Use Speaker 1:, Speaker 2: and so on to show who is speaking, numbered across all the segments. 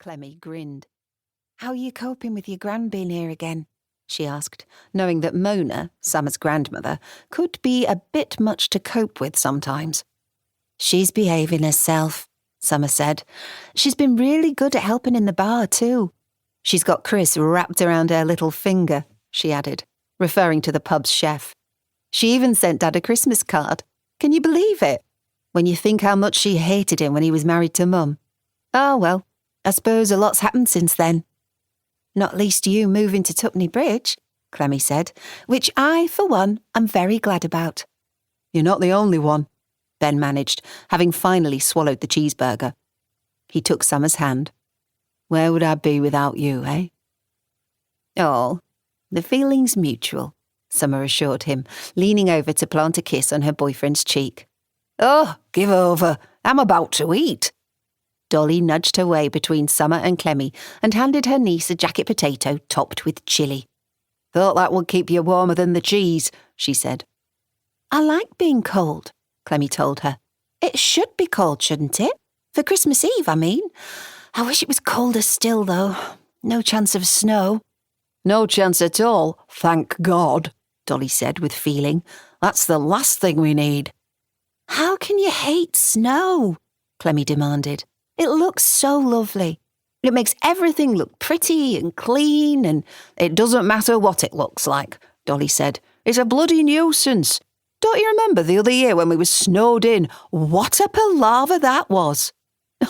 Speaker 1: Clemmie grinned. "How are you coping with your gran being here again?" she asked, knowing that Mona, Summer's grandmother, could be a bit much to cope with sometimes. "She's behaving herself," Summer said. "She's been really good at helping in the bar, too. She's got Chris wrapped around her little finger," she added, referring to the pub's chef. "She even sent Dad a Christmas card. Can you believe it? When you think how much she hated him when he was married to Mum. Oh, well, I suppose a lot's happened since then." "Not least you moving to Tuppenny Bridge," Clemmie said, "which I, for one, am very glad about." "You're not the only one," Ben managed, having finally swallowed the cheeseburger. He took Summer's hand. "Where would I be without you, eh?" "Oh, the feeling's mutual," Summer assured him, leaning over to plant a kiss on her boyfriend's cheek. "Oh, give over. I'm about to eat." Dolly nudged her way between Summer and Clemmie and handed her niece a jacket potato topped with chilli. "Thought that would keep you warmer than the cheese," she said. "I like being cold," Clemmie told her. "It should be cold, shouldn't it? For Christmas Eve, I mean. I wish it was colder still, though. No chance of snow."
Speaker 2: "No chance at all, thank God," Dolly said with feeling. "That's the last thing we need."
Speaker 1: "How can you hate snow?" Clemmie demanded. "It looks so lovely. It makes everything look pretty and clean and—"
Speaker 2: "It doesn't matter what it looks like," Dolly said. "It's a bloody nuisance. Don't you remember the other year when we were snowed in? What a palaver that was."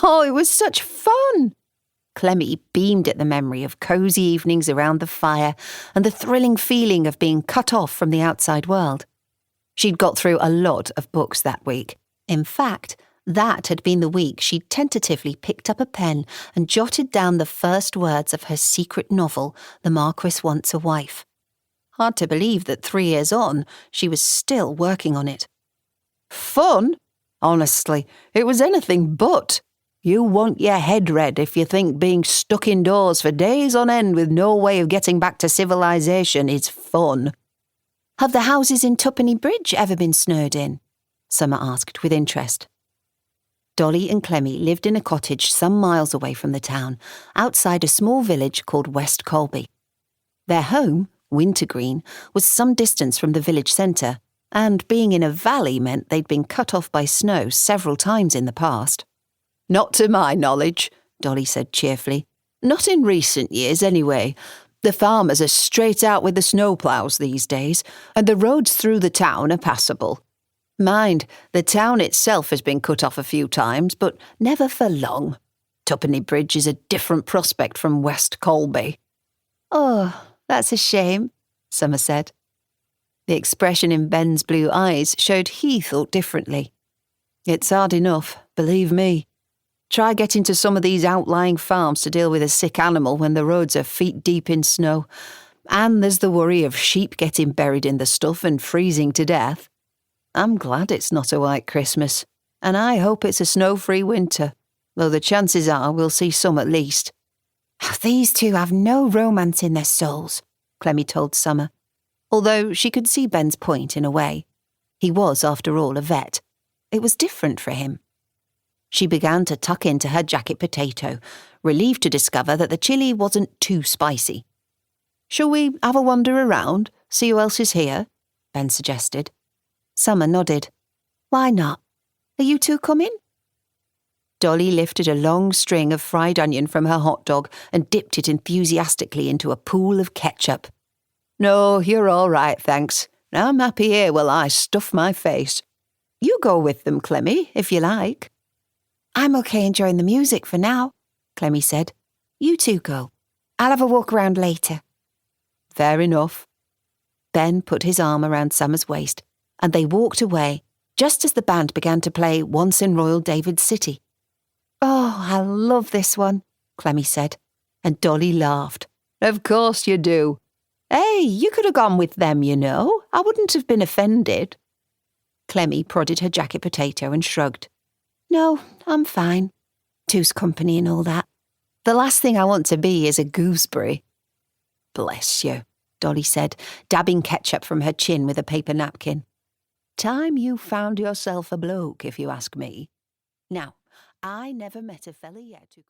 Speaker 1: "Oh, it was such fun!" Clemmie beamed at the memory of cosy evenings around the fire and the thrilling feeling of being cut off from the outside world. She'd got through a lot of books that week. In fact, that had been the week she'd tentatively picked up a pen and jotted down the first words of her secret novel, The Marquis Wants a Wife. Hard to believe that 3 years on, she was still working on it.
Speaker 2: "Fun? Honestly, it was anything but. You want your head read if you think being stuck indoors for days on end with no way of getting back to civilization is fun."
Speaker 1: "Have the houses in Tuppenny Bridge ever been snowed in?" Summer asked with interest. Dolly and Clemmie lived in a cottage some miles away from the town, outside a small village called West Colby. Their home, Wintergreen, was some distance from the village centre, and being in a valley meant they'd been cut off by snow several times in the past.
Speaker 2: "Not to my knowledge," Dolly said cheerfully. "Not in recent years, anyway. The farmers are straight out with the snowplows these days, and the roads through the town are passable. Mind, the town itself has been cut off a few times, but never for long. Tuppenny Bridge is a different prospect from West Colby."
Speaker 1: "Oh, that's a shame," Summer said.
Speaker 2: The expression in Ben's blue eyes showed he thought differently. "It's hard enough, believe me. Try getting to some of these outlying farms to deal with a sick animal when the roads are feet deep in snow. And there's the worry of sheep getting buried in the stuff and freezing to death. I'm glad it's not a white Christmas, and I hope it's a snow-free winter, though the chances are we'll see some at least."
Speaker 1: "These two have no romance in their souls," Clemmie told Summer, although she could see Ben's point in a way. He was, after all, a vet. It was different for him. She began to tuck into her jacket potato, relieved to discover that the chili wasn't too spicy.
Speaker 2: "Shall we have a wander around, see who else is here?" Ben suggested.
Speaker 1: Summer nodded. "Why not? Are you two coming?"
Speaker 2: Dolly lifted a long string of fried onion from her hot dog and dipped it enthusiastically into a pool of ketchup. "No, you're all right, thanks. I'm happy here while I stuff my face. You go with them, Clemmie, if you like."
Speaker 1: "I'm okay enjoying the music for now," Clemmie said. "You two go. I'll have a walk around later."
Speaker 2: "Fair enough."
Speaker 1: Ben put his arm around Summer's waist, and they walked away, just as the band began to play Once in Royal David's City. "Oh, I love this one," Clemmie said, and Dolly laughed.
Speaker 2: "Of course you do. Hey, you could have gone with them, you know. I wouldn't have been offended."
Speaker 1: Clemmie prodded her jacket potato and shrugged. "No, I'm fine. Two's company and all that. The last thing I want to be is a gooseberry."
Speaker 2: "Bless you," Dolly said, dabbing ketchup from her chin with a paper napkin. "Time you found yourself a bloke, if you ask me. Now, I never met a fella yet who could..."